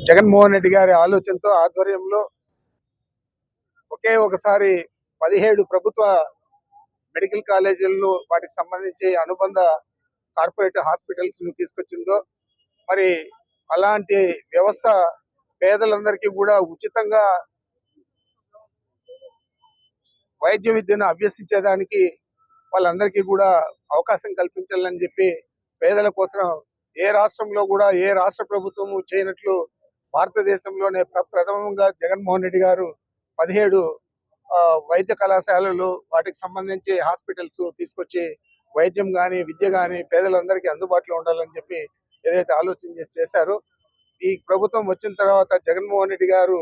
జగన్మోహన్ రెడ్డి గారి ఆలోచనతో ఆధ్వర్యంలో ఒకే ఒకసారి 17 ప్రభుత్వ మెడికల్ కాలేజీలను వాటికి సంబంధించి అనుబంధ కార్పొరేట్ హాస్పిటల్స్ ను తీసుకొచ్చిందో మరి అలాంటి వ్యవస్థ పేదలందరికీ కూడా ఉచితంగా వైద్య విద్యను అభ్యసించేదానికి వాళ్ళందరికీ కూడా అవకాశం కల్పించాలని చెప్పి పేదల కోసం ఏ రాష్ట్రంలో కూడా ఏ రాష్ట్ర ప్రభుత్వము చేయనట్లు భారతదేశంలోనే ప్రథమంగా జగన్మోహన్ రెడ్డి గారు 17 వైద్య కళాశాలలు వాటికి సంబంధించి హాస్పిటల్స్ తీసుకొచ్చి వైద్యం కానీ విద్య కానీ పేదలందరికీ అందుబాటులో ఉండాలని చెప్పి ఏదైతే ఆలోచన చేశారో ఈ ప్రభుత్వం వచ్చిన తర్వాత జగన్మోహన్ రెడ్డి గారు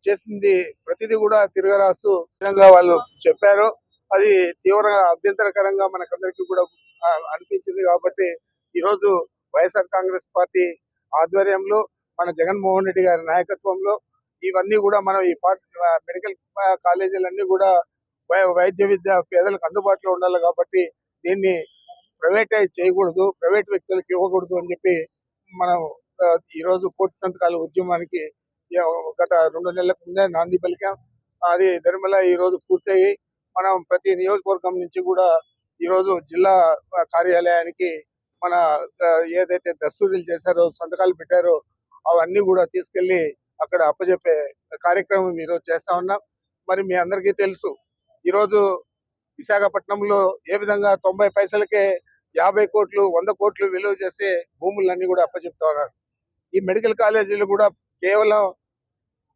చేసింది ప్రతిదీ కూడా తిరగరాస్తూ విధంగా వాళ్ళు చెప్పారు. అది తీవ్రంగా అభ్యంతరకరంగా మనకందరికీ కూడా అనిపించింది. కాబట్టి ఈరోజు వైఎస్ఆర్ కాంగ్రెస్ పార్టీ ఆధ్వర్యంలో మన జగన్మోహన్ రెడ్డి గారి నాయకత్వంలో ఇవన్నీ కూడా మనం ఈ మెడికల్ కాలేజీలన్నీ కూడా వైద్య విద్య పేదలకు అందుబాటులో ఉండాలి. కాబట్టి దీన్ని ప్రైవేటైజ్ చేయకూడదు, ప్రైవేట్ వ్యక్తులకు ఇవ్వకూడదు అని చెప్పి మనం ఈరోజు కోటి సంతకాల ఉద్యమానికి గత 2 నెలలకు ముందే నాంది పలికాం. అది ధర్మల ఈ రోజు పూర్తయి మనం ప్రతి నియోజకవర్గం నుంచి కూడా ఈరోజు జిల్లా కార్యాలయానికి మన ఏదైతే దస్తూరీలు చేశారో సంతకాలు పెట్టారో అవన్నీ కూడా తీసుకెళ్లి అక్కడ అప్పచెప్పే కార్యక్రమం ఈరోజు చేస్తా ఉన్నాం. మరి మీ అందరికీ తెలుసు, ఈరోజు విశాఖపట్నంలో ఏ విధంగా 90 పైసలకే 50 కోట్లు 100 కోట్లు విలువ చేసే భూములన్నీ కూడా అప్పచెప్తా ఉన్నారు. ఈ మెడికల్ కాలేజీలు కూడా కేవలం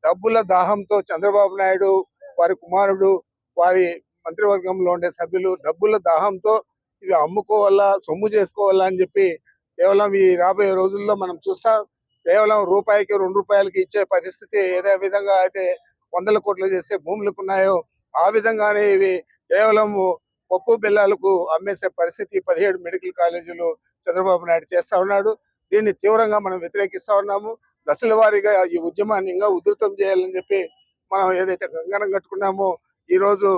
డబ్బుల దాహంతో చంద్రబాబు నాయుడు వారి కుమారుడు వారి మంత్రివర్గంలో ఉండే సభ్యులు డబ్బుల దాహంతో ఇవి అమ్ముకోవాలా సొమ్ము చేసుకోవాలా అని చెప్పి కేవలం ఈ రాబోయే రోజుల్లో మనం చూస్తాం. కేవలం రూపాయికి 2 రూపాయలకి ఇచ్చే పరిస్థితి ఏదే విధంగా అయితే 100 కోట్లు చేసే భూములకు ఉన్నాయో ఆ విధంగానే ఇవి కేవలం పప్పు బెల్లాలకు అమ్మేసే పరిస్థితి 17 మెడికల్ కాలేజీలు చంద్రబాబు నాయుడు చేస్తా ఉన్నాడు. దీన్ని తీవ్రంగా మనం వ్యతిరేకిస్తా ఉన్నాము. దశల వారీగా ఈ ఉద్యమాన్ని ఇంకా ఉధృతం చేయాలని చెప్పి మనం ఏదైతే కంకణం కట్టుకున్నామో ఈ రోజు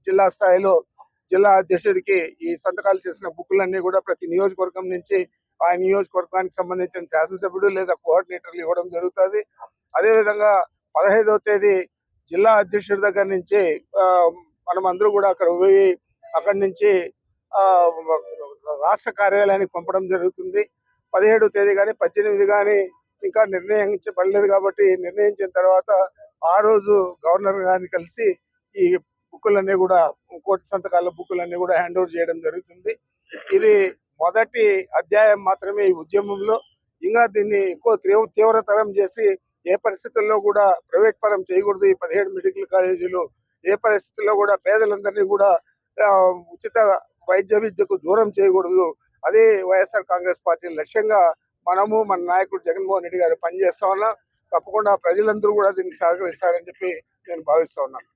జిల్లా స్థాయిలో జిల్లా అధ్యక్షుడికి ఈ సంతకాలు చేసిన బుక్కులన్నీ కూడా ప్రతి నియోజకవర్గం నుంచి ఆ నియోజకవర్గానికి సంబంధించిన శాసనసభ్యుడు లేదా కోఆర్డినేటర్లు ఇవ్వడం జరుగుతుంది. అదేవిధంగా 15వ తేదీ జిల్లా అధ్యక్షుడి దగ్గర నుంచి మనం అందరూ కూడా అక్కడ పోయి అక్కడి నుంచి రాష్ట్ర కార్యాలయానికి పంపడం జరుగుతుంది. 17వ తేదీ కానీ 18 కానీ ఇంకా నిర్ణయించబడలేదు. కాబట్టి నిర్ణయించిన తర్వాత ఆ రోజు గవర్నర్ గారిని కలిసి ఈ బుక్కులన్నీ కూడా కోటి సంతకాల బుక్కులన్నీ కూడా హ్యాండ్ ఓవర్ చేయడం జరుగుతుంది. ఇది మొదటి అధ్యాయం మాత్రమే ఈ ఉద్యమంలో. ఇంకా దీన్ని ఎక్కువ తీవ్రతరం చేసి ఏ పరిస్థితుల్లో కూడా ప్రైవేట్ పరం చేయకూడదు. ఈ 17 మెడికల్ కాలేజీలు ఏ పరిస్థితుల్లో కూడా పేదలందరినీ కూడా ఉచిత వైద్య విద్యకు దూరం చేయకూడదు. అదే వైఎస్ఆర్ కాంగ్రెస్ పార్టీ లక్ష్యంగా మనము మన నాయకుడు జగన్మోహన్ రెడ్డి గారు పనిచేస్తా ఉన్నాం. తప్పకుండా ప్రజలందరూ కూడా దీనికి సహకరిస్తారని చెప్పి నేను భావిస్తా ఉన్నాను.